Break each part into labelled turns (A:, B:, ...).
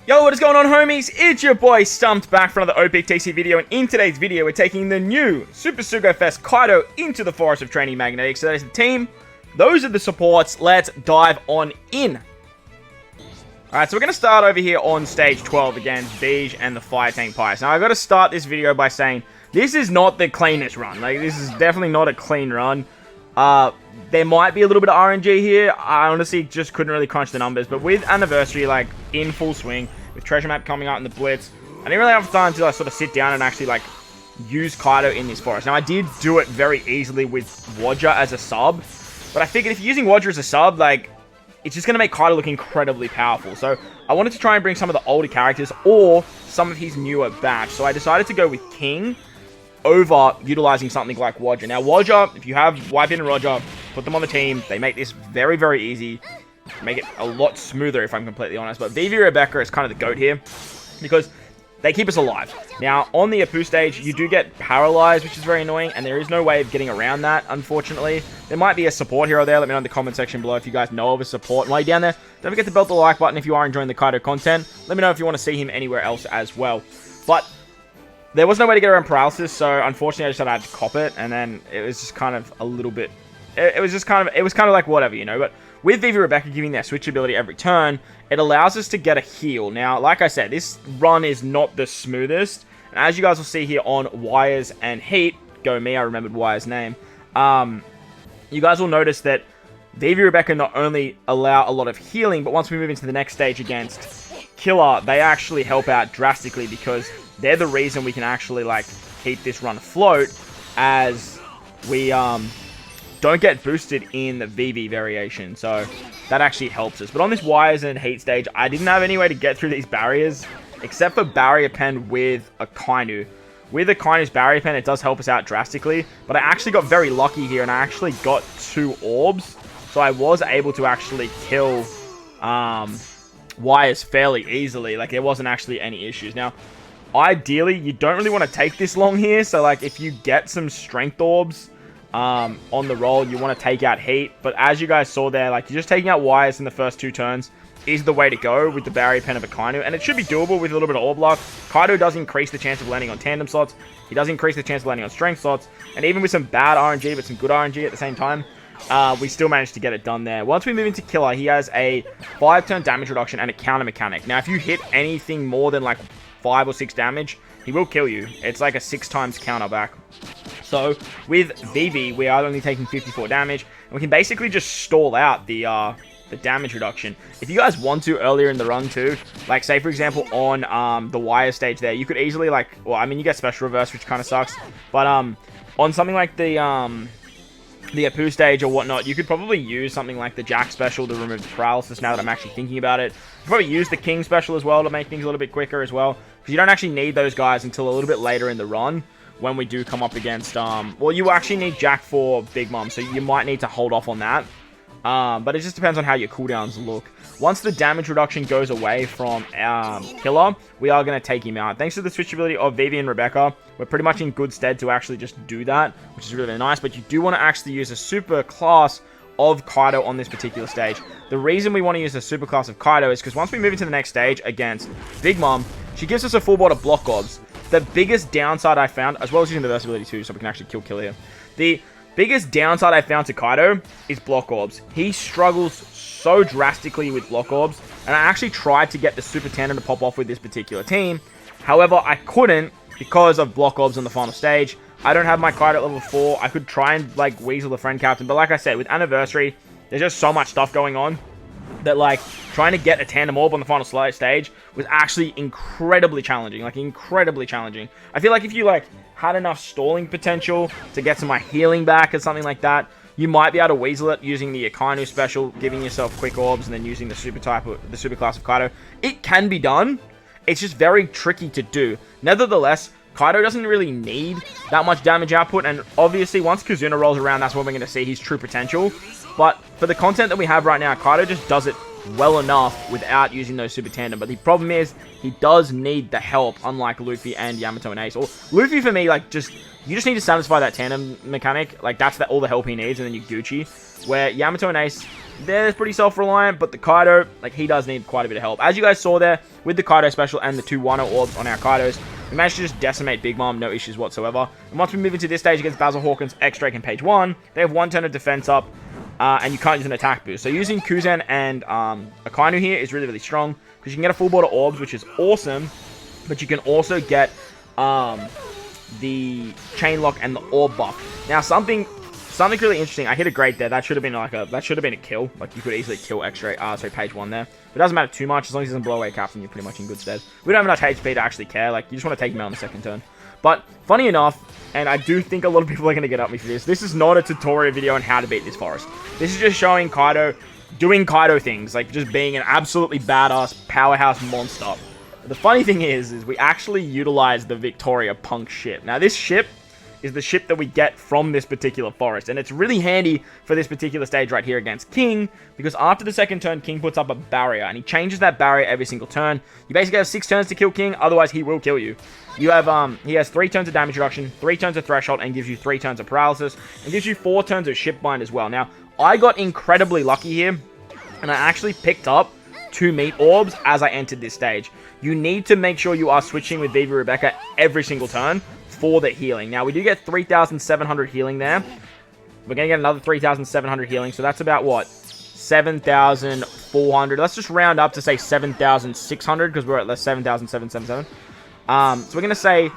A: Yo, what is going on, homies? It's your boy Stumped back for another OPTC video, and in today's video we're taking the new Super Sugo Fest Kaido into the Forest of Training Magnetic. So that is the team, those are the supports. Let's dive on in. Alright, so we're going to start over here on stage 12 against Beige and the Fire Tank Pies. Now, I've got to start this video by saying, this is not the cleanest run. Like, this is definitely not a clean run. There might be a little bit of RNG here. I honestly just couldn't really crunch the numbers. But with Anniversary, like, in full swing, with Treasure Map coming out in the Blitz, I didn't really have time to, like, sort of sit down and actually, like, use Kaido in this forest. Now, I did do it very easily with Wadger as a sub. But I figured if you're using Wadger as a sub, like, it's just going to make Kaido look incredibly powerful. So, I wanted to try and bring some of the older characters or some of his newer batch. So, I decided to go with King over utilizing something like Wadger. Now, Wadger, if you have Whitebeard and Roger, put them on the team. They make this very, very easy. Make it a lot smoother, if I'm completely honest. But Vivi Rebecca is kind of the GOAT here because they keep us alive. Now, on the Apu stage, you do get paralyzed, which is very annoying, and there is no way of getting around that, unfortunately. There might be a support hero there. Let me know in the comment section below if you guys know of a support. And while you're down there, don't forget to belt the like button if you are enjoying the Kaido content. Let me know if you want to see him anywhere else as well. But there was no way to get around paralysis, so unfortunately I just had to cop it, and then it was just kind of a little bit... It was kind of like whatever, you know, but with Vivi Rebecca giving their switch ability every turn, it allows us to get a heal. Now, like I said, this run is not the smoothest, and as you guys will see here on Wires and Heat, go me, I remembered Wires' name, you guys will notice that Vivi Rebecca not only allow a lot of healing, but once we move into the next stage against Killer, they actually help out drastically because they're the reason we can actually, like, keep this run afloat as we, don't get boosted in the VV variation, so that actually helps us. But on this Wires and Heat stage, I didn't have any way to get through these barriers, except for Barrier Pen with a Kainu. With a Kainu's Barrier Pen, it does help us out drastically, but I actually got very lucky here, and I actually got 2 orbs, so I was able to actually kill Wires fairly easily. Like, there wasn't actually any issues. Now, ideally, you don't really want to take this long here, so, like, if you get some Strength Orbs on the roll, you want to take out Heat, but as you guys saw there, like, you're just taking out Wires in the first 2 turns is the way to go with the Barrier Pen of a Kainu, and it should be doable with a little bit of Orb luck. Kaido does increase the chance of landing on tandem slots, he does increase the chance of landing on strength slots, and even with some bad RNG, but some good RNG at the same time, we still managed to get it done there. Once we move into Killer, he has a 5-turn damage reduction and a counter mechanic. Now, if you hit anything more than, like, 5 or 6 damage, he will kill you. It's like a 6 times counter back. So, with Vivi, we are only taking 54 damage, and we can basically just stall out the damage reduction. If you guys want to earlier in the run too, like, say for example on the Wire stage there, you could easily, like, well, I mean, you get special reverse, which kind of sucks, but on something like the Apu stage or whatnot, you could probably use something like the Jack special to remove the paralysis. Now that I'm actually thinking about it, you could probably use the King special as well to make things a little bit quicker as well, because you don't actually need those guys until a little bit later in the run when we do come up against, well, you actually need Jack for Big Mom, so you might need to hold off on that. But it just depends on how your cooldowns look. Once the damage reduction goes away from Killer, we are going to take him out. Thanks to the switch ability of Vivi and Rebecca, we're pretty much in good stead to actually just do that, which is really nice. But you do want to actually use a super class of Kaido on this particular stage. The reason we want to use a super class of Kaido is because once we move into the next stage against Big Mom, she gives us a full board of block orbs. The biggest downside I found, as well as using the versatility too, so we can actually kill Killer here. The biggest downside I found to Kaido is block orbs. He struggles so drastically with block orbs, and I actually tried to get the super tandem to pop off with this particular team. However, I couldn't because of block orbs on the final stage. I don't have my Kaido at level 4. I could try and, like, weasel the friend captain, but like I said, with Anniversary, there's just so much stuff going on that, like, trying to get a tandem orb on the final stage was actually incredibly challenging. Like, incredibly challenging. I feel like if you, like, had enough stalling potential to get some of my healing back or something like that, you might be able to weasel it using the Akainu special, giving yourself quick orbs, and then using the super class of Kaido. It can be done. It's just very tricky to do. Nevertheless, Kaido doesn't really need that much damage output, and obviously once Kazuna rolls around, that's when we're going to see his true potential. But for the content that we have right now, Kaido just does it well enough without using those super tandem. But the problem is, he does need the help, unlike Luffy and Yamato and Ace. Or Luffy, for me, like, you just need to satisfy that tandem mechanic. Like, that's all the help he needs, and then you Gucci. Where Yamato and Ace, they're pretty self-reliant, but the Kaido, like, he does need quite a bit of help. As you guys saw there, with the Kaido special and the 2 WANO orbs on our Kaidos, we managed to just decimate Big Mom, no issues whatsoever. And once we move into this stage against Basil Hawkins, X-Drake, and Page 1, they have 1 turn of defense up, and you can't use an attack boost. So using Kuzen and Akainu here is really, really strong, because you can get a full board of orbs, which is awesome, but you can also get the chain lock and the orb buff. Now, something really interesting. I hit a great there. That should have been a kill. Like, you could easily kill Page 1 there. But it doesn't matter too much. As long as he doesn't blow away Captain, you're pretty much in good stead. We don't have enough HP to actually care. Like, you just want to take him out on the second turn. But, funny enough, and I do think a lot of people are going to get at me for this, this is not a tutorial video on how to beat this forest. This is just showing Kaido doing Kaido things. Like, just being an absolutely badass powerhouse monster. The funny thing is we actually utilize the Victoria Punk ship. Now, this ship is the ship that we get from this particular forest, and it's really handy for this particular stage right here against King, because after the second turn, King puts up a barrier, and he changes that barrier every single turn. You basically have 6 turns to kill King, otherwise he will kill you. You have, he has 3 turns of damage reduction, 3 turns of threshold, and gives you 3 turns of paralysis, and gives you 4 turns of ship bind as well. Now, I got incredibly lucky here, and I actually picked up 2 meat orbs as I entered this stage. You need to make sure you are switching with Vivi Rebecca every single turn for the healing. Now, we do get 3,700 healing there. We're going to get another 3,700 healing, so that's about, what, 7,400. Let's just round up to say 7,600, because we're at 7,777. So we're going to say,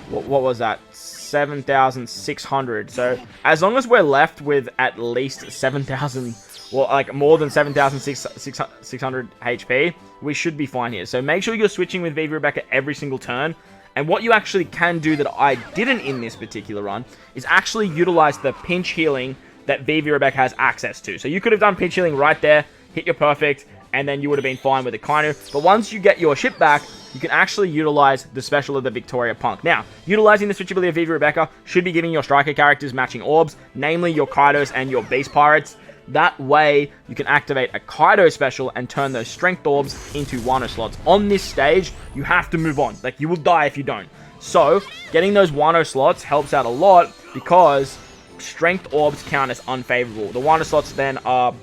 A: what was that? 7,600. So, as long as we're left with at least 7,000... well, like, more than 7,600 HP, we should be fine here. So make sure you're switching with Vivi Rebecca every single turn. And what you actually can do that I didn't in this particular run is actually utilize the pinch healing that Vivi Rebecca has access to. So you could have done pinch healing right there, hit your perfect, and then you would have been fine with Akainu. But once you get your ship back, you can actually utilize the special of the Victoria Punk. Now, utilizing the switchability of Vivi Rebecca should be giving your striker characters matching orbs, namely your Kaidos and your Beast Pirates. That way, you can activate a Kaido special and turn those Strength Orbs into WANO slots. On this stage, you have to move on. Like, you will die if you don't. So, getting those WANO slots helps out a lot because Strength Orbs count as unfavorable. The WANO slots then are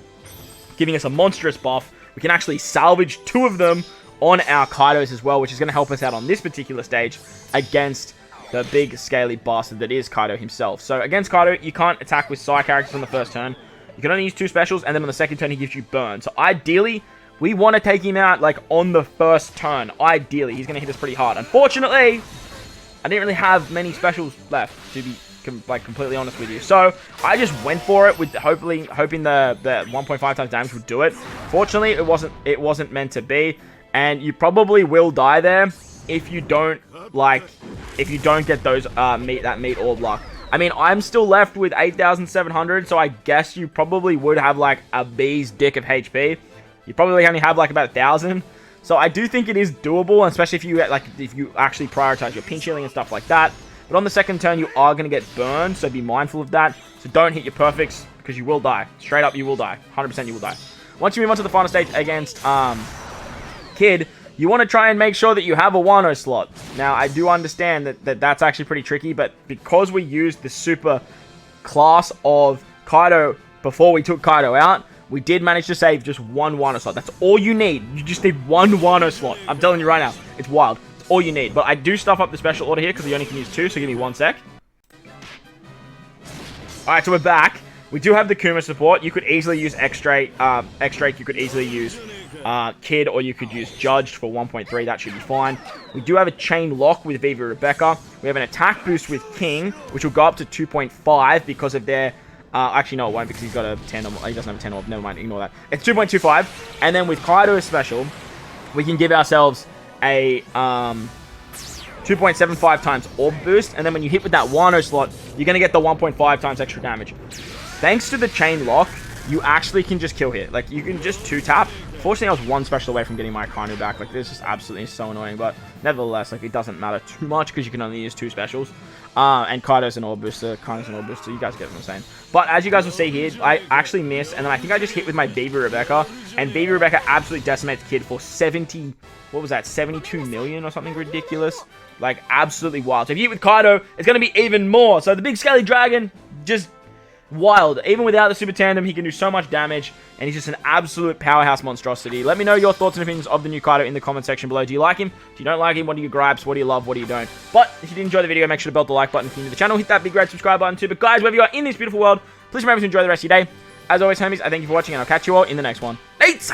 A: giving us a monstrous buff. We can actually salvage 2 of them on our Kaidos as well, which is going to help us out on this particular stage against the big scaly bastard that is Kaido himself. So, against Kaido, you can't attack with side characters on the first turn. You can only use 2 specials, and then on the second turn, he gives you burn. So, ideally, we want to take him out, like, on the first turn. Ideally, he's going to hit us pretty hard. Unfortunately, I didn't really have many specials left, to be, like, completely honest with you. So, I just went for it with hoping the 1.5 times damage would do it. Fortunately, it wasn't meant to be, and you probably will die there if you don't, get those, meat orb luck. I mean, I'm still left with 8,700, so I guess you probably would have, like, a bee's dick of HP. You probably only have, like, about 1,000. So I do think it is doable, especially if you, if you actually prioritize your pinch healing and stuff like that. But on the second turn, you are going to get burned, so be mindful of that. So don't hit your perfects, because you will die. Straight up, you will die. 100% you will die. Once you move on to the final stage against Kid, you want to try and make sure that you have a WANO slot. Now, I do understand that that's actually pretty tricky, but because we used the super class of Kaido before we took Kaido out, we did manage to save just 1 WANO slot. That's all you need. You just need 1 WANO slot. I'm telling you right now. It's wild. It's all you need. But I do stuff up the special order here because you only can use 2, so give me 1 sec. Alright, so we're back. We do have the Kuma support. You could easily use X-Drake. You could easily use Kid, or you could use Judged for 1.3. That should be fine. We do have a chain lock with Vivi Rebecca. We have an attack boost with King, which will go up to 2.5 because of their... actually, no, it won't because he's got a 10 or... He doesn't have a 10 or... Never mind, ignore that. It's 2.25. And then with Kaido's special, we can give ourselves a 2.75 times orb boost. And then when you hit with that WANO slot, you're going to get the 1.5 times extra damage. Thanks to the chain lock, you actually can just kill here. Like, you can just 2-tap. Fortunately, I was 1 special away from getting my Akainu back. Like, this is just absolutely so annoying. But nevertheless, like, it doesn't matter too much because you can only use 2 specials. And Kaido's an orb booster. Kaido's an orb booster. You guys get what I'm saying. But as you guys will see here, I actually missed. And then I think I just hit with my Vivi Rebecca. And Vivi Rebecca absolutely decimates Kid for 70... What was that? 72 million or something ridiculous? Like, absolutely wild. So if you hit with Kaido, it's going to be even more. So the big scaly dragon just... wild. Even without the super tandem, he can do so much damage, and he's just an absolute powerhouse monstrosity. Let me know your thoughts and opinions of the new Kaido in the comment section below. Do you like him? Do you don't like him? What are your gripes? What do you love? What do you don't? But if you did enjoy the video, make sure to belt the like button if you're new to the channel. Hit that big red subscribe button too. But guys, wherever you are in this beautiful world, please remember to enjoy the rest of your day. As always, homies, I thank you for watching, and I'll catch you all in the next one. Peace!